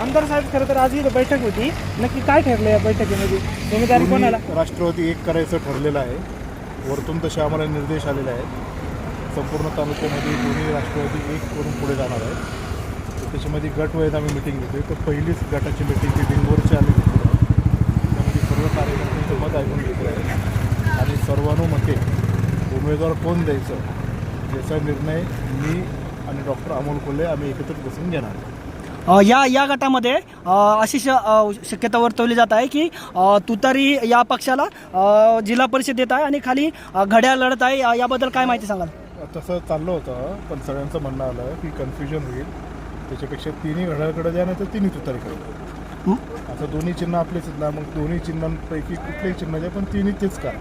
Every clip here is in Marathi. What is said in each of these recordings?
आमदार साहेब खरं तर आज इथं बैठक होती, नक्की काय ठरलं या बैठकीमध्ये? उमेदवारी कोणाला? राष्ट्रवादी एक करायचं ठरलेलं आहे. वरतून तसे आम्हाला निर्देश आलेले आहेत. संपूर्ण तालुक्यामध्ये दोन्ही राष्ट्रवादी एक करून पुढे जाणार आहे. तर त्याच्यामध्ये गटवाईज आम्ही मिटिंग घेतोय. तर पहिलीच गटाची मिटिंग ती डिंगोरची आम्ही घेतली आहे. त्यामध्ये सर्व कार्यकर्त्यांचं मत ऐकून घेतलं आहे आणि सर्वानुमते उमेदवार कोण द्यायचं याचा निर्णय मी आणि डॉक्टर अमोल कोल्हे आम्ही एकत्रित बसून घेणार आहे. या गटामध्ये अशी शक्यता वर्तवली जात आहे की तुतारी या पक्षाला जिल्हा परिषद देत आहे आणि खाली घड्याळ लढत आहे. याबद्दल काय माहिती सांगाल? तसं चाललं होतं, पण सगळ्यांचं म्हणणं आलं की कन्फ्युजन होईल. त्याच्यापेक्षा तिन्ही घड्याळकडे द्या, नाही तर तिन्ही तुतारीकडे. आता दोन्ही चिन्ह आपलेच आहेत ना, मग दोन्ही चिन्हांपैकी कुठलेही चिन्ह द्या, पण तिन्ही तेच करा.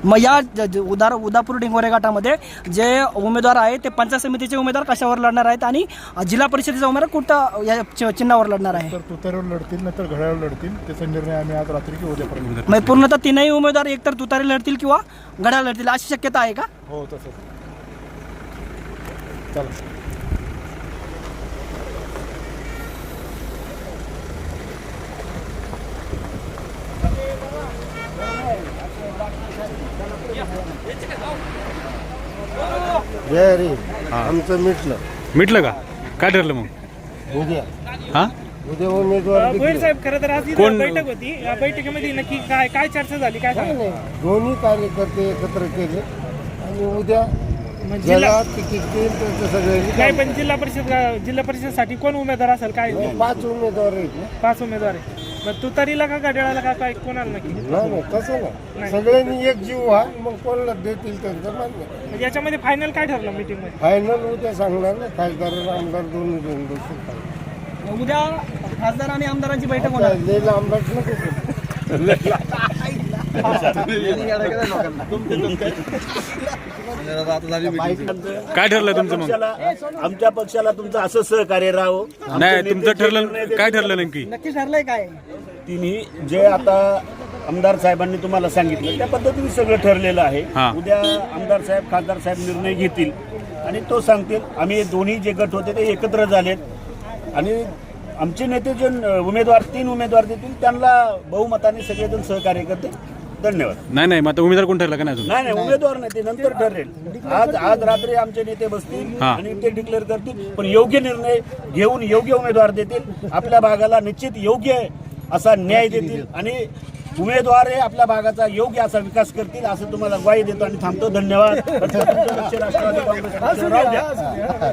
मग या उदापूर डिंगोरे गटामध्ये जे उमेदवार आहेत ते पंचायत समितीचे उमेदवार कशावर लढणार आहेत आणि जिल्हा परिषदेचा उमेदवार कुठं या चिन्हावर लढणार आहे? तर तुतारीवर लढतील, नाही तर घड्याळावर लढतील. त्याचा निर्णय आम्ही आज रात्री की उद्यापर्यंत. मग पूर्णतः तीनही उमेदवार एकतर तुतारी लढतील किंवा घड्याळ लढतील अशी शक्यता आहे का? हो तसंच. चला. जय रे, आमचं मिटलं का? काय ठरलं मग? उद्या उद्या उमेदवार गोयल साहेब खरं तर आज इथं बैठक होती, या बैठकीमध्ये नक्की काय काय चर्चा झाली, काय सांगा? दोन्ही कार्यकर्ते एकत्र केले आणि उद्या म्हणजे ज्याला तिकीट देईल त्याचं सगळ्यांनी काय पण जिल्हा परिषदसाठी कोण उमेदवार असेल? काय 5 उमेदवार आहेत ना. 5 उमेदवार आहे. मग तुतारीला का घड्याळाला का काय कोणाला नक्की? नाही तसं नाही, सगळ्यांनी एक जीव व्हा, मग कोणाला देतील त्यांचं मान्य. म्हणजे याच्यामध्ये फायनल काय ठरलं मीटिंग मध्ये? फायनल उद्या सांगणार ना, खासदार आमदार दोन्ही दोन बसून. उद्या खासदार आणि आमदारांची बैठक होणार. लई लांबच नको. काय ठरलं तुमचं मग? आमच्या पक्षाला तुमचं असं सहकार्य राहावं. नाही, तुमचं ठरलं काय ठरलं नक्की? नक्की ठरलंय काय? तिन्ही जे आता आमदार साहेबांनी तुम्हाला सांगितलं त्या पद्धतीने सगळं ठरलेलं आहे. उद्या आमदार साहेब खासदार साहेब निर्णय घेतील आणि तो सांगतील. आम्ही दोन्ही जे गट होते ते एकत्र झालेत आणि आमचे नेते जे उमेदवार 3 उमेदवार देतील त्यांना बहुमताने सगळेजण सहकार्य करतील. धन्यवाद. नाही मग आता उमेदवार कोण ठरला का नाही? नाही उमेदवार नाही, ते नंतर ठरेल. आज रात्री आमचे नेते बसतील आणि ते डिक्लेअर करतील, पण योग्य निर्णय घेऊन योग्य उमेदवार देतील. आपल्या भागाला निश्चित योग्य असा न्याय देतील आणि उमेदवार हे आपल्या भागाचा योग्य असा विकास करतील असं तुम्हाला ग्वाही देतो आणि थांबतो. धन्यवाद. राष्ट्रवादी काँग्रेस पक्षावर राहू द्या.